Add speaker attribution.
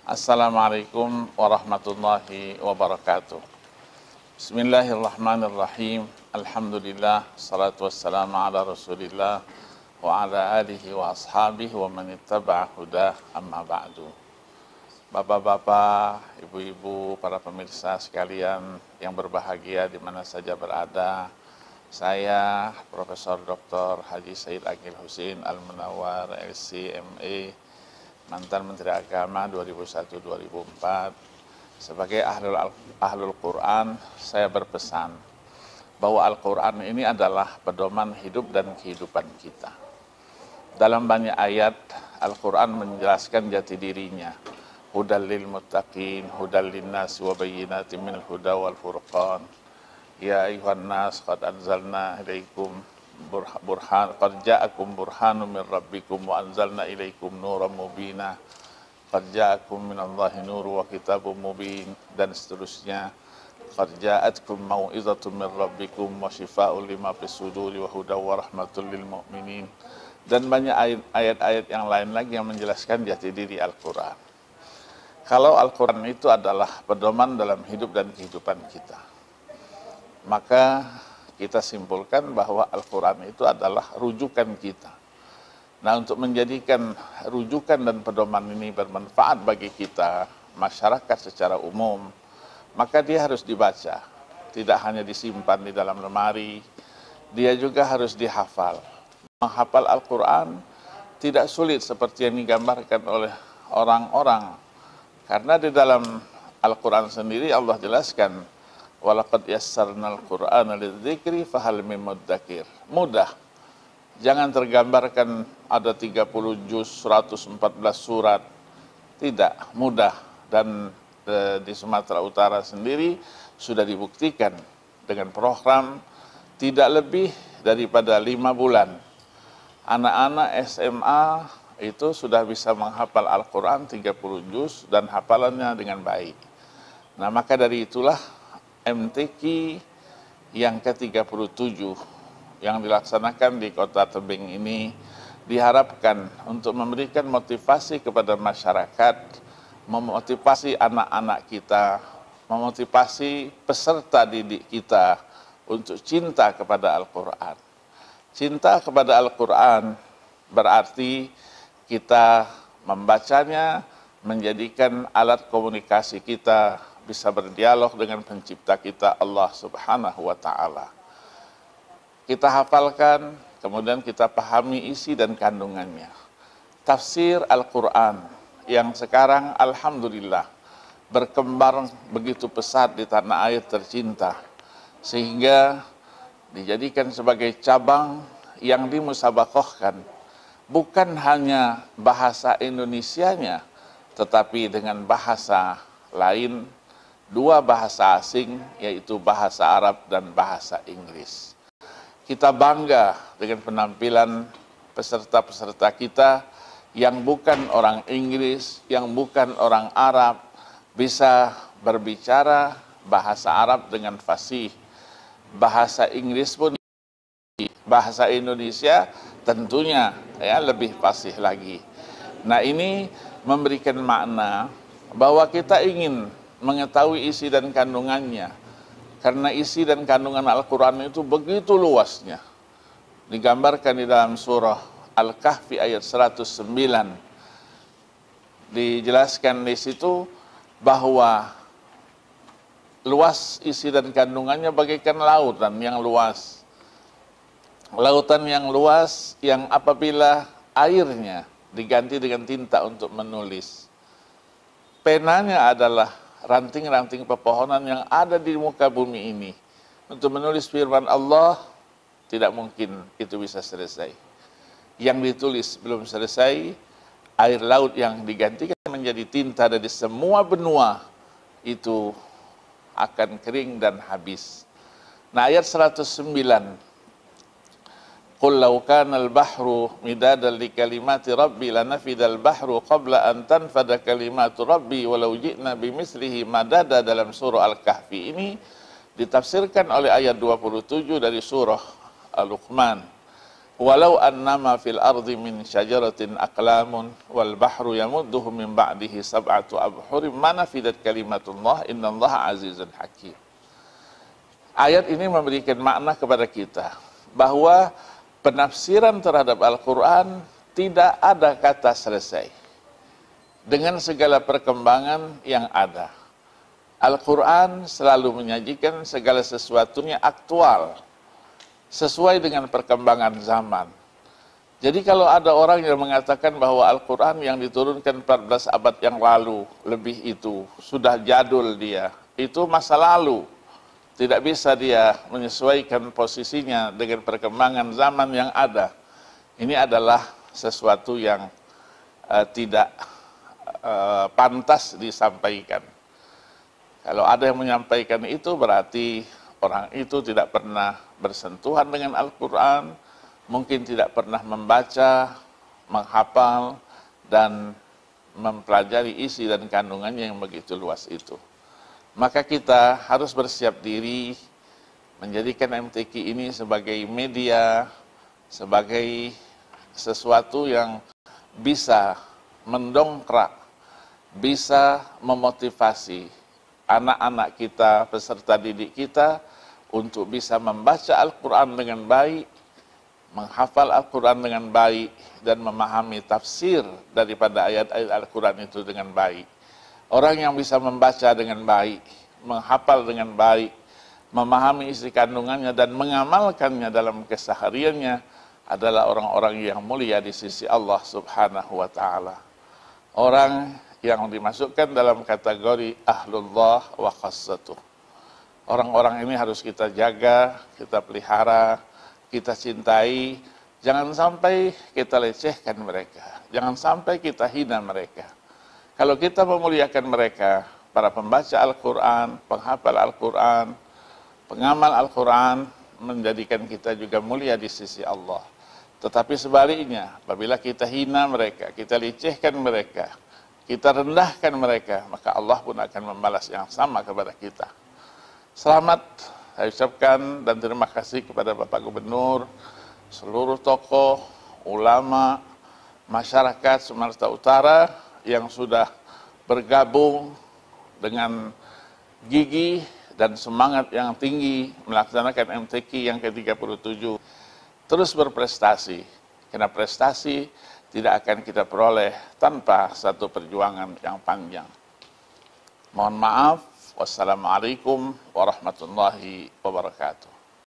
Speaker 1: Assalamualaikum warahmatullahi wabarakatuh. Bismillahirrahmanirrahim. Alhamdulillah, salatu wassalamu ala rasulillah wa ala alihi wa ashabihi wa man ittaba'a hudah, amma ba'du. Bapak-bapak, ibu-ibu, para pemirsa sekalian yang berbahagia di mana saja berada, saya Profesor Dr. Haji Said Aqil Husin Al-Munawwar LC.MA, mantan Menteri Agama 2001-2004, sebagai ahlul Quran, saya berpesan bahwa Al-Quran ini adalah pedoman hidup dan kehidupan kita. Dalam banyak ayat, Al-Quran menjelaskan jati dirinya. Hudal lil muttaqin, hudal linnas wa bayyinatin minal huda wal furqan. Ya ayuhan nas, qad anzalna ilaikum qad ja'akum burhanun min rabbikum wa anzalna ilaikum nuran mubina. Qad ja'akum minallahi nuru wa kitabun mubin, dan seterusnya. Qad ja'atkum mau'izatun min rabbikum wa shifaa'un lima fis suduri wa hudaw wa rahmatul lil mu'minin. Dan banyak ayat-ayat yang lain lagi yang menjelaskan jati diri Al-Quran. Kalau Al-Quran itu adalah pedoman dalam hidup dan kehidupan kita, maka kita simpulkan bahwa Al-Quran itu adalah rujukan kita. Nah, untuk menjadikan rujukan dan pedoman ini bermanfaat bagi kita, masyarakat secara umum, maka dia harus dibaca. Tidak hanya disimpan di dalam lemari, dia juga harus dihafal. Menghafal Al-Quran tidak sulit seperti yang digambarkan oleh orang-orang. Karena di dalam Al-Quran sendiri Allah jelaskan, walaqad yassarnal Qur'ana lidzikri fahal mim muddakir. Mudah. Jangan tergambarkan ada 30 juz, 114 surat. Tidak, mudah. Dan di Sumatera Utara sendiri sudah dibuktikan dengan program tidak lebih daripada 5 bulan. Anak-anak SMA itu sudah bisa menghafal Al-Quran 30 juz dan hafalannya dengan baik. Nah, maka dari itulah MTQ yang ke-37 yang dilaksanakan di Kota Tebing ini diharapkan untuk memberikan motivasi kepada masyarakat, memotivasi anak-anak kita, memotivasi peserta didik kita untuk cinta kepada Al-Quran. Cinta kepada Al-Quran berarti kita membacanya, menjadikan alat komunikasi kita bisa berdialog dengan pencipta kita, Allah Subhanahu wa Ta'ala. Kita hafalkan, kemudian kita pahami isi dan kandungannya. Tafsir Al-Quran yang sekarang alhamdulillah berkembang begitu pesat di tanah air tercinta, sehingga dijadikan sebagai cabang yang dimusabakohkan, bukan hanya bahasa Indonesianya, tetapi dengan bahasa lain, 2 bahasa asing, yaitu bahasa Arab dan bahasa Inggris. Kita bangga dengan penampilan peserta-peserta kita yang bukan orang Inggris, yang bukan orang Arab, bisa berbicara bahasa Arab dengan fasih, bahasa Inggris pun, bahasa Indonesia tentunya ya lebih fasih lagi. Nah, ini memberikan makna bahwa kita ingin mengetahui isi dan kandungannya, karena isi dan kandungan Al-Quran itu begitu luasnya. Digambarkan di dalam surah Al-Kahfi ayat 109. Dijelaskan di situ bahwa luas isi dan kandungannya bagaikan lautan yang luas. Lautan yang luas yang apabila airnya diganti dengan tinta untuk menulis, penanya adalah ranting-ranting pepohonan yang ada di muka bumi ini. Untuk menulis firman Allah, tidak mungkin itu bisa selesai. Yang ditulis belum selesai, air laut yang digantikan menjadi tinta dari semua benua itu akan kering dan habis. Nah, ayat 109, Qul law kana al-bahru midadan li kalimati rabbi lanafidal bahru qabla an tanfada kalimatu rabbi walau ji'na bimithlihi madada, dalam surah Al-Kahfi ini ditafsirkan oleh ayat 27 dari surah Al-Luqman. walau annama fil ardi min syajaratin aqlamun wal bahru yamudduhu min ba'dihi sab'atu abhurim ma nafidat kalimatullah innallaha azizun hakim. Ayat ini memberikan makna kepada kita bahwa penafsiran terhadap Al-Quran tidak ada kata selesai dengan segala perkembangan yang ada. Al-Quran selalu menyajikan segala sesuatunya aktual, sesuai dengan perkembangan zaman. Jadi kalau ada orang yang mengatakan bahwa Al-Quran yang diturunkan 14 abad yang lalu, lebih itu, sudah jadul dia, itu masa lalu. Tidak bisa dia menyesuaikan posisinya dengan perkembangan zaman yang ada. Ini adalah sesuatu yang tidak pantas disampaikan. Kalau ada yang menyampaikan itu berarti orang itu tidak pernah bersentuhan dengan Al-Quran, mungkin tidak pernah membaca, menghafal, dan mempelajari isi dan kandungannya yang begitu luas itu. Maka kita harus bersiap diri menjadikan MTQ ini sebagai media, sebagai sesuatu yang bisa mendongkrak, bisa memotivasi anak-anak kita, peserta didik kita untuk bisa membaca Al-Quran dengan baik, menghafal Al-Quran dengan baik, dan memahami tafsir daripada ayat-ayat Al-Quran itu dengan baik. Orang yang bisa membaca dengan baik, menghafal dengan baik, memahami isi kandungannya dan mengamalkannya dalam kesehariannya adalah orang-orang yang mulia di sisi Allah Subhanahu wa ta'ala. Orang yang dimasukkan dalam kategori ahlullah wa khassatuh. Orang-orang ini harus kita jaga, kita pelihara, kita cintai. Jangan sampai kita lecehkan mereka. Jangan sampai kita hina mereka. Kalau kita memuliakan mereka, para pembaca Al-Quran, penghafal Al-Quran, pengamal Al-Quran, menjadikan kita juga mulia di sisi Allah. Tetapi sebaliknya, apabila kita hina mereka, kita lecehkan mereka, kita rendahkan mereka, maka Allah pun akan membalas yang sama kepada kita. Selamat saya ucapkan dan terima kasih kepada Bapak Gubernur, seluruh tokoh, ulama, masyarakat Sumatera Utara yang sudah bergabung dengan gigih dan semangat yang tinggi melaksanakan MTQ yang ke-37. Terus berprestasi, karena prestasi tidak akan kita peroleh tanpa satu perjuangan yang panjang. Mohon maaf. Wassalamualaikum warahmatullahi wabarakatuh.